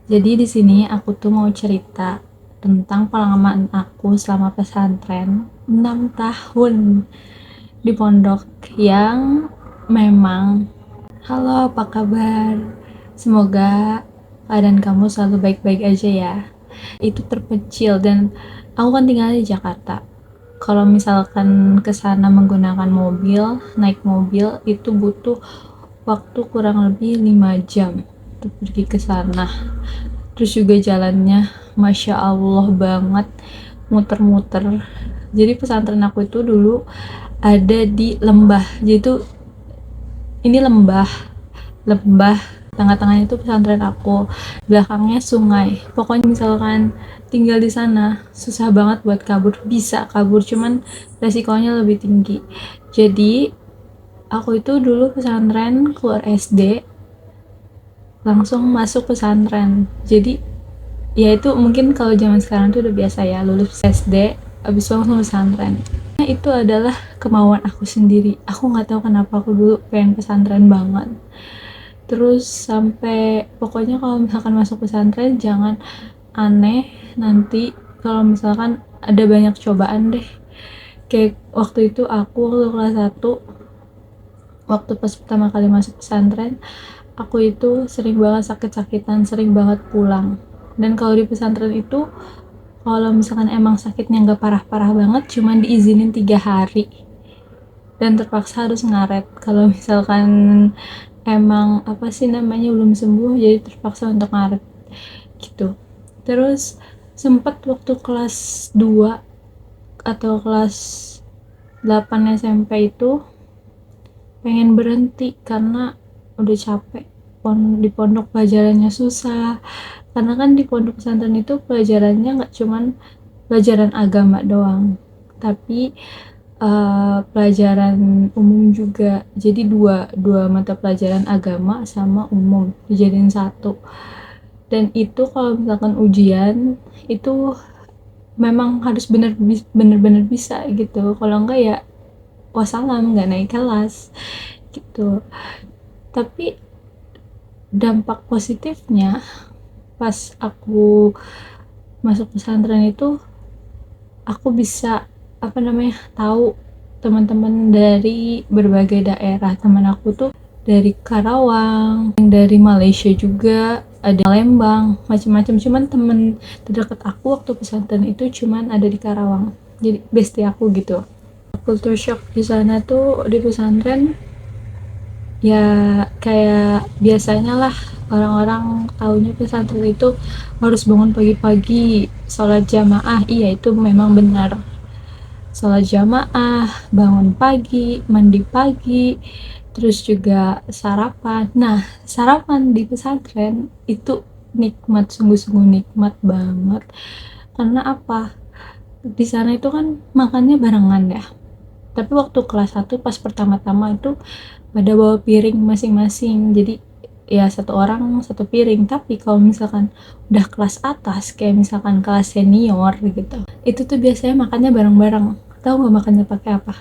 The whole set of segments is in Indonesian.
Jadi di sini aku tuh mau cerita tentang pengalaman aku selama pesantren 6 tahun di pondok yang memang. Halo, apa kabar? Semoga keadaan kamu selalu baik-baik aja ya. Itu terpencil dan aku kan tinggal di Jakarta. Kalau misalkan ke sana menggunakan mobil, naik mobil itu butuh waktu kurang lebih 5 jam untuk pergi ke sana. Terus juga jalannya masya Allah banget, muter-muter. Jadi pesantren aku itu dulu ada di lembah, jadi itu ini lembah tengah-tengahnya itu pesantren aku, belakangnya sungai. Pokoknya misalkan tinggal di sana susah banget buat kabur, bisa kabur cuman resikonya lebih tinggi. Jadi aku itu dulu pesantren keluar SD langsung masuk pesantren. Jadi ya itu mungkin kalau zaman sekarang tuh udah biasa ya, lulus SD abis langsung pesantren. Nah, itu adalah kemauan aku sendiri. Aku nggak tahu kenapa aku dulu pengen pesantren banget. Terus sampai pokoknya kalau misalkan masuk pesantren jangan aneh, nanti kalau misalkan ada banyak cobaan deh. Kayak waktu itu aku waktu kelas 1, waktu pas pertama kali masuk pesantren, aku itu sering banget sakit-sakitan, sering banget pulang. Dan kalau di pesantren itu, kalau misalkan emang sakitnya nggak parah-parah banget, cuman diizinin 3 hari dan terpaksa harus ngaret. Kalau misalkan emang apa sih namanya belum sembuh, jadi terpaksa untuk ngaret gitu. Terus sempat waktu kelas 2 atau kelas 8 SMP itu pengen berhenti karena udah capek. Di pondok pelajarannya susah, karena kan di pondok pesantren itu pelajarannya nggak cuman pelajaran agama doang, tapi pelajaran umum juga. Jadi dua dua mata pelajaran, agama sama umum, dijadiin satu. Dan itu kalau misalkan ujian itu memang harus bener-bener bisa gitu, kalau enggak ya wassalam, nggak naik kelas gitu. Tapi dampak positifnya pas aku masuk pesantren itu, aku bisa apa namanya tahu teman-teman dari berbagai daerah. Teman aku tuh dari Karawang, yang dari Malaysia juga, ada Lembang, macam-macam. Cuman temen terdekat aku waktu pesantren itu cuman ada di Karawang, jadi bestie aku gitu. Culture shock di sana tuh di pesantren ya kayak biasanya lah, orang-orang taunya pesantren itu harus bangun pagi-pagi, sholat jamaah. Iya, itu memang benar, sholat jamaah, bangun pagi, mandi pagi, terus juga sarapan. Nah, sarapan di pesantren itu nikmat, sungguh-sungguh nikmat banget. Karena apa? Di sana itu kan makannya barengan ya. Tapi waktu kelas 1 pas pertama-tama itu pada bawa piring masing-masing. Jadi ya satu orang satu piring. Tapi kalau misalkan udah kelas atas, kayak misalkan kelas senior gitu, itu tuh biasanya makannya bareng-bareng. Tahu nggak makannya pakai apa?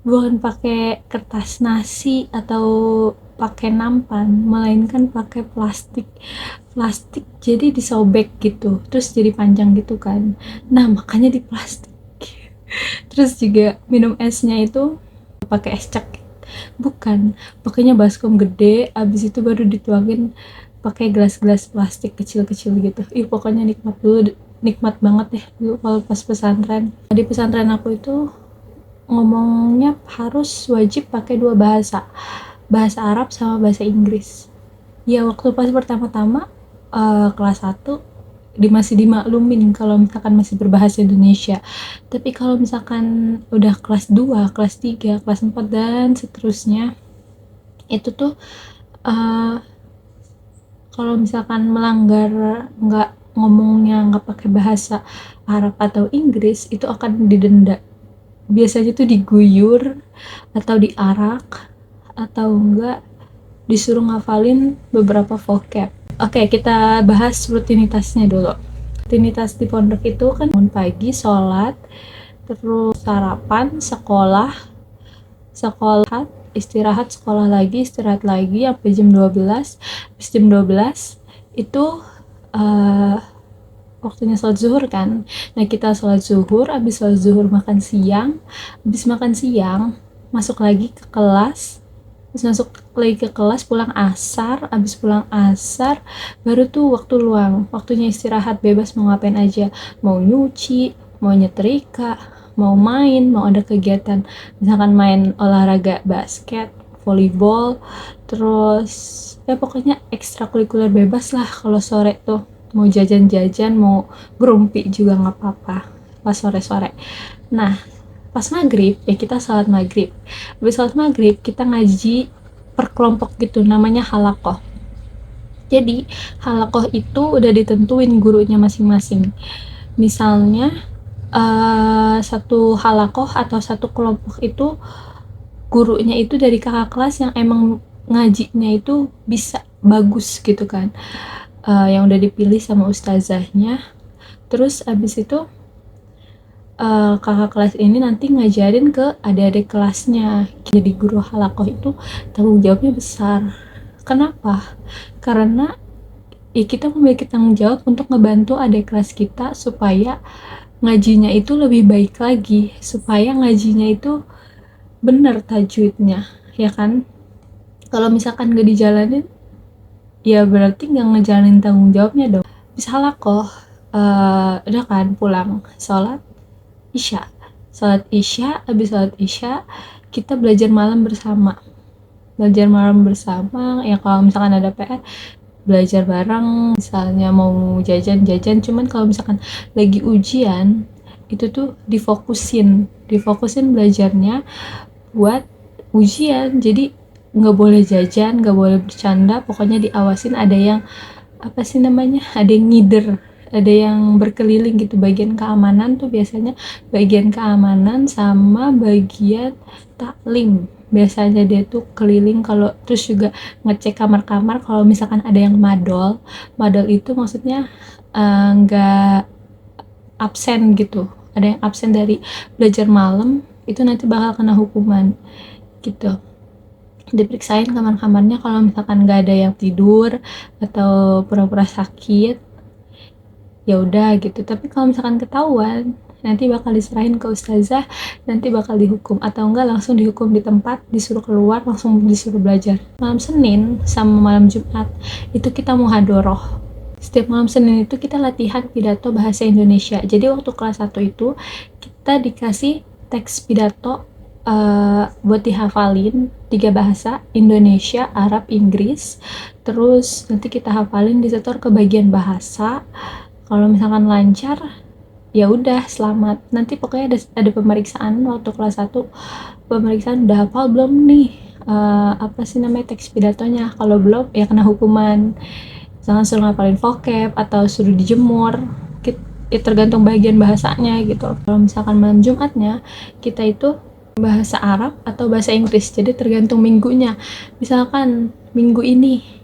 Bukan pakai kertas nasi atau pakai nampan, melainkan pakai plastik. Plastik jadi disobek gitu, terus jadi panjang gitu kan. Nah, makanya di plastik. Terus juga minum esnya itu pakai es cek, bukan, pakainya baskom gede, abis itu baru dituangin pakai gelas-gelas plastik kecil-kecil gitu. Ih, pokoknya nikmat dulu, nikmat banget deh dulu kalau pas pesantren. Di pesantren aku itu ngomongnya harus wajib pakai dua bahasa, bahasa Arab sama bahasa Inggris. Ya waktu pas pertama-tama kelas 1 masih dimaklumin kalau misalkan masih berbahasa Indonesia. Tapi kalau misalkan udah kelas 2, kelas 3, kelas 4 dan seterusnya, itu tuh uh, kalau misalkan melanggar, nggak ngomongnya nggak pakai bahasa Arab atau Inggris, itu akan didenda. Biasanya tuh diguyur atau diarak atau enggak disuruh ngafalin beberapa vocab. Oke, kita bahas rutinitasnya dulu. Rutinitas di pondok itu kan bangun pagi, sholat, terus sarapan, sekolah, istirahat, sekolah lagi, istirahat lagi sampai jam 12. Habis jam 12 itu waktunya sholat zuhur kan. Nah kita sholat zuhur, habis sholat zuhur makan siang, habis makan siang masuk lagi ke kelas, terus masuk lagi ke kelas, pulang asar, habis pulang asar baru tuh waktu luang, waktunya istirahat bebas mau ngapain aja, mau nyuci, mau nyetrika, mau main, mau ada kegiatan misalkan main olahraga basket, volleyball, terus ya pokoknya ekstrakurikuler bebas lah kalau sore tuh, mau jajan-jajan, mau gerumpi juga nggak apa-apa pas sore-sore. Nah pas maghrib ya kita sholat maghrib, habis sholat maghrib kita ngaji per kelompok gitu, namanya halakoh. Jadi halakoh itu udah ditentuin gurunya masing-masing, misalnya satu halakoh atau satu kelompok itu gurunya itu dari kakak kelas yang emang ngajinya itu bisa bagus gitu kan, yang udah dipilih sama ustazahnya. Terus abis itu kakak kelas ini nanti ngajarin ke adik-adik kelasnya. Jadi guru halakoh itu tanggung jawabnya besar. Kenapa? Karena ya kita memiliki tanggung jawab untuk ngebantu adik kelas kita supaya ngajinya itu lebih baik lagi, supaya ngajinya itu bener tajwidnya, ya kan? Kalau misalkan gak dijalanin, ya berarti gak ngejalanin tanggung jawabnya dong. Misalnya kok udah kan pulang sholat isya, habis sholat isya kita belajar malam bersama, ya kalau misalkan ada PR belajar bareng, misalnya mau jajan-jajan. Cuman kalau misalkan lagi ujian itu tuh difokusin belajarnya buat ujian, jadi nggak boleh jajan, nggak boleh bercanda, pokoknya diawasin. Ada yang apa sih namanya, ada yang ngider, ada yang berkeliling gitu, bagian keamanan tuh biasanya, bagian keamanan sama bagian taklim biasanya dia tuh keliling, kalau terus juga ngecek kamar-kamar kalau misalkan ada yang madol itu maksudnya nggak absen gitu, ada yang absen dari belajar malam itu nanti bakal kena hukuman gitu. Diperiksain kamar-kamarnya, kalau misalkan nggak ada yang tidur atau pura-pura sakit ya udah gitu. Tapi kalau misalkan ketahuan nanti bakal diserahin ke ustazah, nanti bakal dihukum, atau enggak langsung dihukum di tempat, disuruh keluar, langsung disuruh belajar. Malam Senin sama malam Jumat itu kita muhadoroh. Setiap malam Senin itu kita latihan pidato bahasa Indonesia. Jadi waktu kelas 1 itu kita dikasih teks pidato buat dihafalin 3 bahasa, Indonesia, Arab, Inggris. Terus nanti kita hafalin, disetor ke bagian bahasa. Kalau misalkan lancar ya udah selamat. Nanti pokoknya ada pemeriksaan waktu kelas 1, pemeriksaan udah hafal belum nih apa sih namanya teks pidatonya. Kalau belum ya kena hukuman, jangan suruh ngapalin vocab atau suruh dijemur, ya tergantung bagian bahasanya gitu. Kalau misalkan malam Jumatnya kita itu bahasa Arab atau bahasa Inggris, jadi tergantung minggunya. Misalkan minggu ini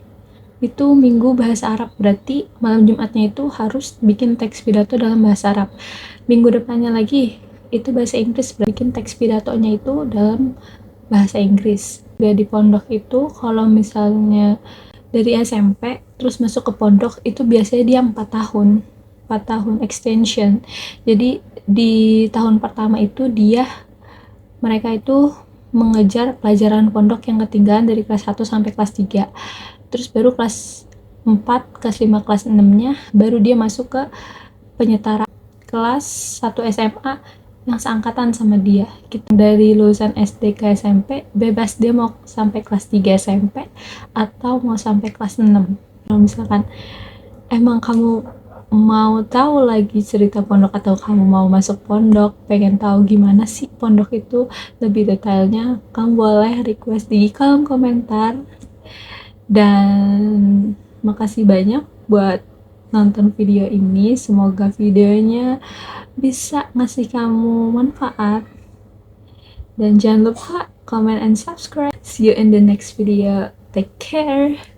itu minggu bahasa Arab, berarti malam Jumatnya itu harus bikin teks pidato dalam bahasa Arab. Minggu depannya lagi itu bahasa Inggris, berarti bikin teks pidatonya itu dalam bahasa Inggris. Di pondok itu kalau misalnya dari SMP terus masuk ke pondok itu biasanya dia 4 tahun extension. Jadi di tahun pertama itu mereka itu mengejar pelajaran pondok yang ketinggalan dari kelas 1 sampai kelas 3. Terus baru kelas 4, kelas 5, kelas 6-nya baru dia masuk ke penyetara kelas 1 SMA yang seangkatan sama dia gitu. Dari lulusan SD ke SMP bebas dia mau sampai kelas 3 SMP atau mau sampai kelas 6. Kalau misalkan emang kamu mau tahu lagi cerita pondok atau kamu mau masuk pondok, pengen tahu gimana sih pondok itu lebih detailnya, kamu boleh request di kolom komentar. Dan makasih banyak buat nonton video ini, semoga videonya bisa ngasih kamu manfaat, dan jangan lupa comment and subscribe. See you in the next video, take care.